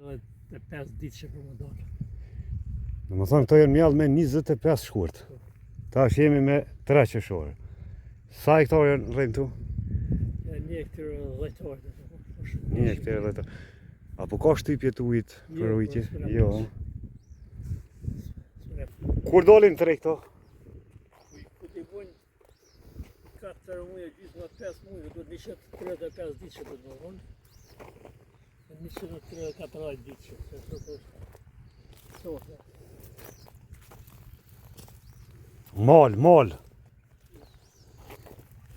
5 ditë që për më dalë. Në më thonë, këto jenë mjallë me 25 shkurt. Ta është jemi me 3 qeshore. Sa hektarë janë rrejmë tu? Një hektarë 10 orë. Një hektarë 10 orë. Apo ka shtypje të ujit për ujtje? Jo. Kur dolin të këto? Ku t'i bojnë 4 muaj, gjysmë 5 muaj, do të 135 ditë që do të më vonë. 134 ditë që të Mal.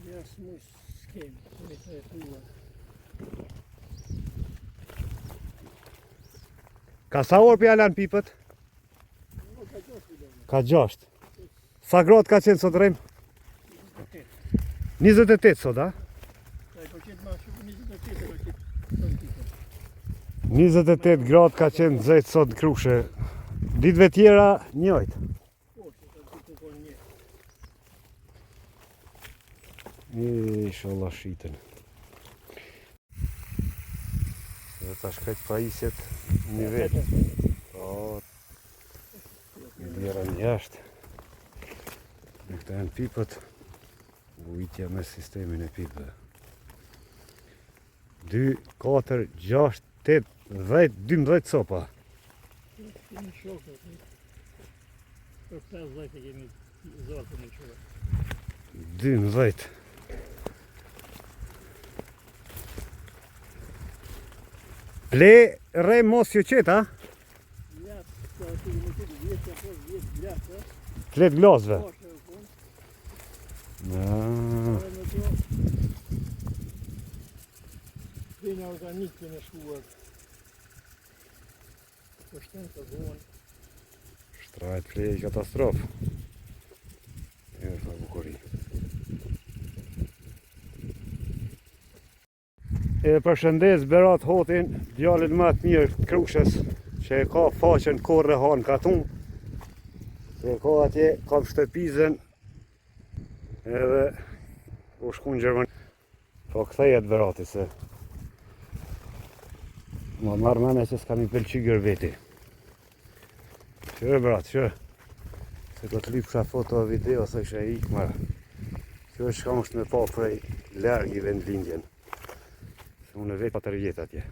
Ja, s'muj s'kemi, Ka sa orë për jalan pipët? Ka 6. Sa gradë ka qenë sot rrejmë? 28 sot, a? 28 gradë ka qenë zëjtë sot në Krushe. Ditëve tjera njëjtë. Inshallah shiten. Dhe ta shkajt pajisjet një vetë. Po, një djera një jashtë. Në këta janë pipët. Ujtja me sistemin e pipëve. 2, 4, 6, 8, 10, 12 sopa. Kemi shokë, për 50 e kemi zorë në qërë. 12. Ple re mos ju qeta? Ja, ka të në qëtë vjetë, apo vjetë glasë. Klet glasve? Dhejnë organikë në shuar. Po shtenë të zonë. Shtrajt ple i katastrofë. E fa bukuri. E përshëndes Berat Hotin, djalin më të mirë të Krushes, që e ka faqen korre hanë katun. Se e ka atje, ka shtëpizën, edhe u shku në Gjermani. Po këthejet Berati se ma marrë mene që s'kam i pëlqy veti. Qërë Berat, qërë. Se do të lip kësha foto e video, se ishe ikë marë. Qërë shka është me pa prej lërgi vendlindjen. Unë e vetë pa të rjetë atje.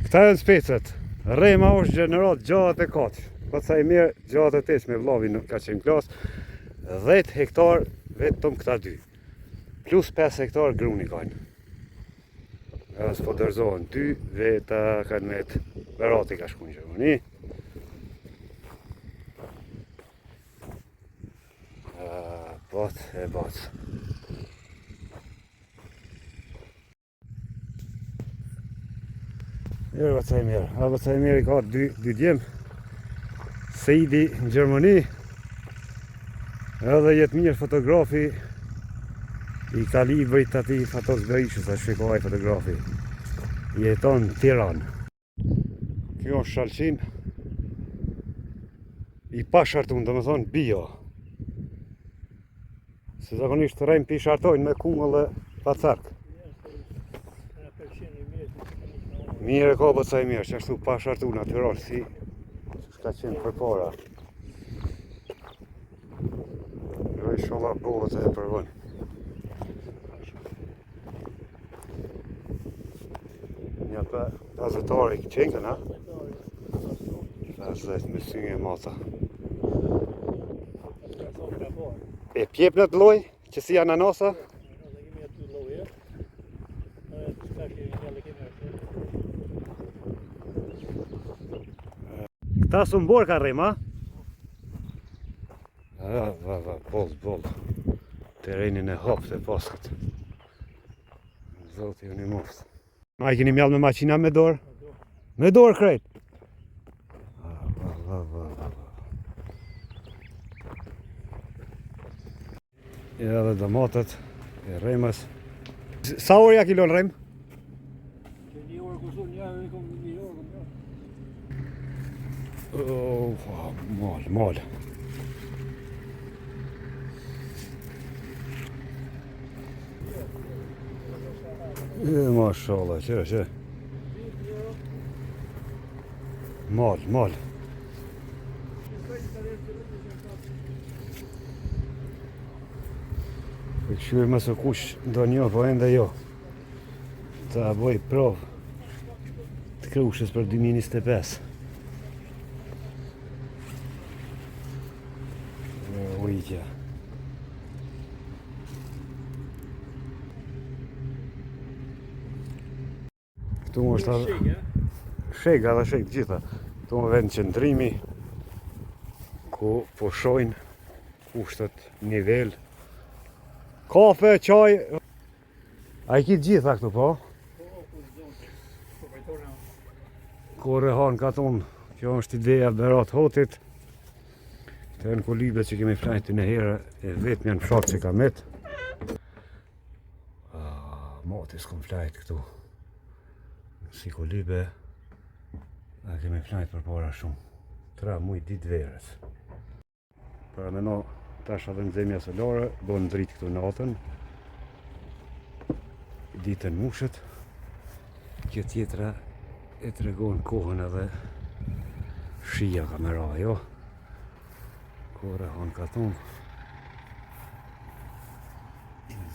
Këta e në specet. Rema është gjenerat gjatë e katë. Po të sa i mirë gjatë e tesh me vlavin ka qenë klasë. 10 hektar vetëm këta 2. Plus 5 hektar gruni kanë. Edhe s'po dërzohen 2 veta kanë metë. Berati ka shku në Gjermani. Bat e bat. Jërë Bacaj mirë. Bacaj mirë i ka 2 djemë. Seidi në Gjermani. Edhe jetë mirë fotografi i kalibrit ati Fatos Berishës, a shikohaj fotografi. Jeton në Tiranë. Kjo është shalqin i pashartun, do me thonë bio. Se zakonisht të rejmë pi shartojnë me kungull dhe pacark. Mirë e ka bëcaj mirë, që ashtu pashartu natural, si s'ka qenë për para. Jo i sholla bëllët e përvën. Një për gazetari qenkën, ha? 50 me synge e mata. E pjep në të loj, që si ananasa? Këta su më borë ka rrim, ha? Boll. Terenin e hopë të paskët. Zoti unë i moftë. Ma i keni mjallë me maqina me dorë? Me dorë krejt? Ja dhe domatet e rrimës. Sa orë ja kilon rrim? Që një orë kushtu një kom një orë. Mal. Mashallah, që. Mal. E këshyre mësë kush do një, po ende jo. Ta boj provë të krushës për 2025. Ujtja. Këtu më është shega dhe sheg gjitha. Këtu më vend qëndrimi ku po shojnë kushtet nivel. Kafe, qaj. A i kitë gjitha këtu po? Ku rehan ka tonë. Kjo është ideja Berat Hotit. Të e në kolibet që kemi flajtë në herë e vetë mjanë fshatë që ka metë. Mati s'kom flajtë këtu. Si kolibe a kemi flajtë për para shumë. 3 muj ditë verës. Para me no tash edhe në zemja solare, bënë dritë këtu natën. Ditën mushët. Kjo tjetra e të regonë kohën edhe shia kamera, jo? Kore hanë ka tonë.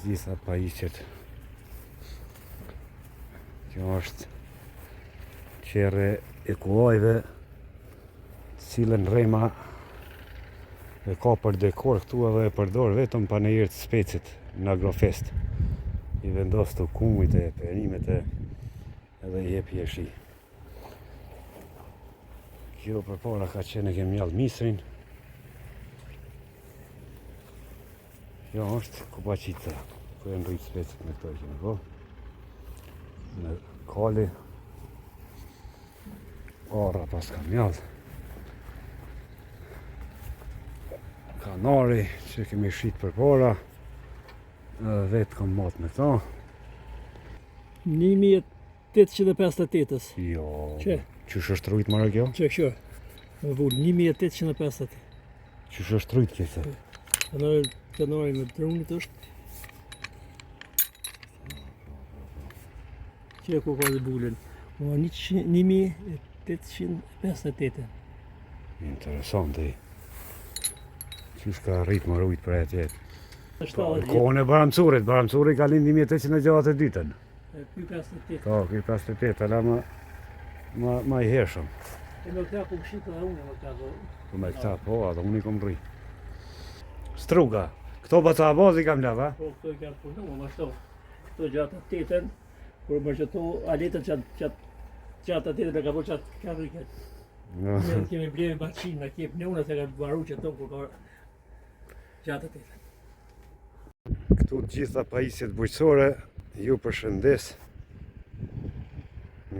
Gjitha pajisqet. Kjo është qere e kuajve, cilën Rema e ka për dekor këtu edhe e përdor vetëm panejirë të specit në Agrofest. I vendos të kumujt e perimet edhe i jep jeshi. Kjo për para ka qenë e kemi mjallë misrin. Kjo është Kopaqita, ku e në rritë specit me këto e kemi po. Në kali. Ara pas ka mjallë. Kanari që kemi shqit për para. Vetë kam matë me këta. 1858-ës. Jo. Që? Qysh është rrujt marrë kjo? Që kjo? Më vull 1858. Qysh është rrujt kjo? Kanari me drunit është. Që ku ka dhe bullin? 1858. Interesant e. Qysh ka rrit më rrujt për e tjetë? Kohën Kohën e Baramcurit ka lind 1862-ën. Ky 58. Ka, ky 58, ala ma i hershëm. E me këta ku mshit edhe unë me këta. Po me këta, po, atë unë i kom rri. Struga, këto baca abazi kam lava? Po, këto i kam punu, më shto. Këto gjatë tetën, kur më qëto aletën qatë tetën e ka po qatë karriket. Ne kemi bleve baqin, në kep në unë se ka varu që to kur ka gjatë tetën. Këtu gjitha pajisjet bujqësore ju përshëndes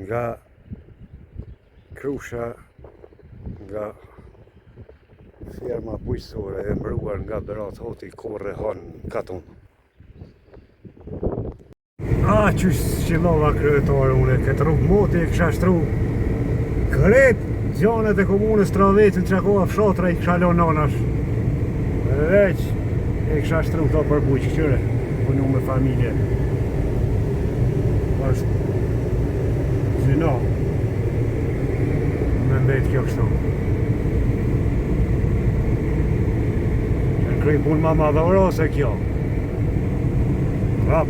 nga Krusha, nga firma bujqësore e mbruar nga Berat Hoti Korre Han Katon. Qysh qëllova kryetore une, këtë rrugë moti e kësha shtru kret gjanet e komunës Travetin që akova fshatra i kësha lon nanash. Veç e kësha shtru këto për bujqë qëre, punu me familje. është gjino me mbet kjo kështu. Në kry pun ma madhore ose kjo. Rap.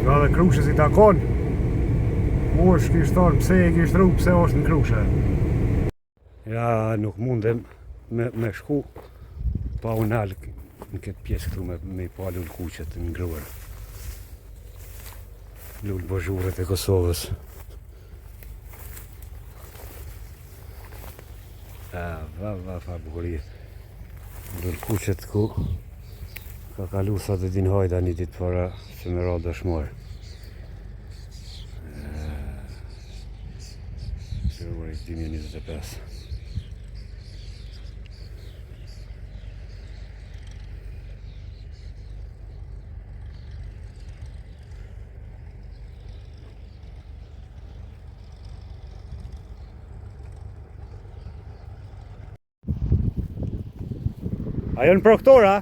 Ka dhe Krushe si takon. Mosh kishtë thonë pse e kishtë rru, pse është në Krushe. Ja, nuk mundem me shku pa unë alë në këtë pjesë këtu me i pa lullë kuqet në ngruar. Lullë bëzhuret e Kosovës. Va bukurit. Lullë kuqet ku ka kalu sa të din hajda një ditë para që me ra dëshmor. Februari 2025. Ajo në proktora?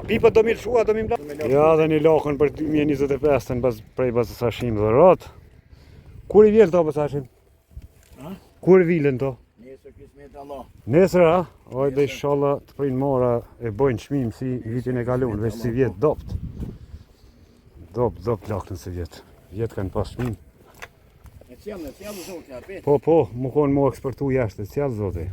Pipa do mi lëshua, do mi mbla. Ja dhe një lakën për 2025-ën prej bazës Hashim dhe rat. Kur i vjen to bazë Hashim? Ha? Kur vilen to? Nesër kismet Allah. Nesër a? Oj dhe inshallah të prind mora e bojnë çmim si vitin e kaluar, veç si vjet dopt. Dopt lakën si vjet. Vjet kanë pas çmim. E cjellë zoti atë. Po, më konë mu eksportu jashtë, cjallë zoti.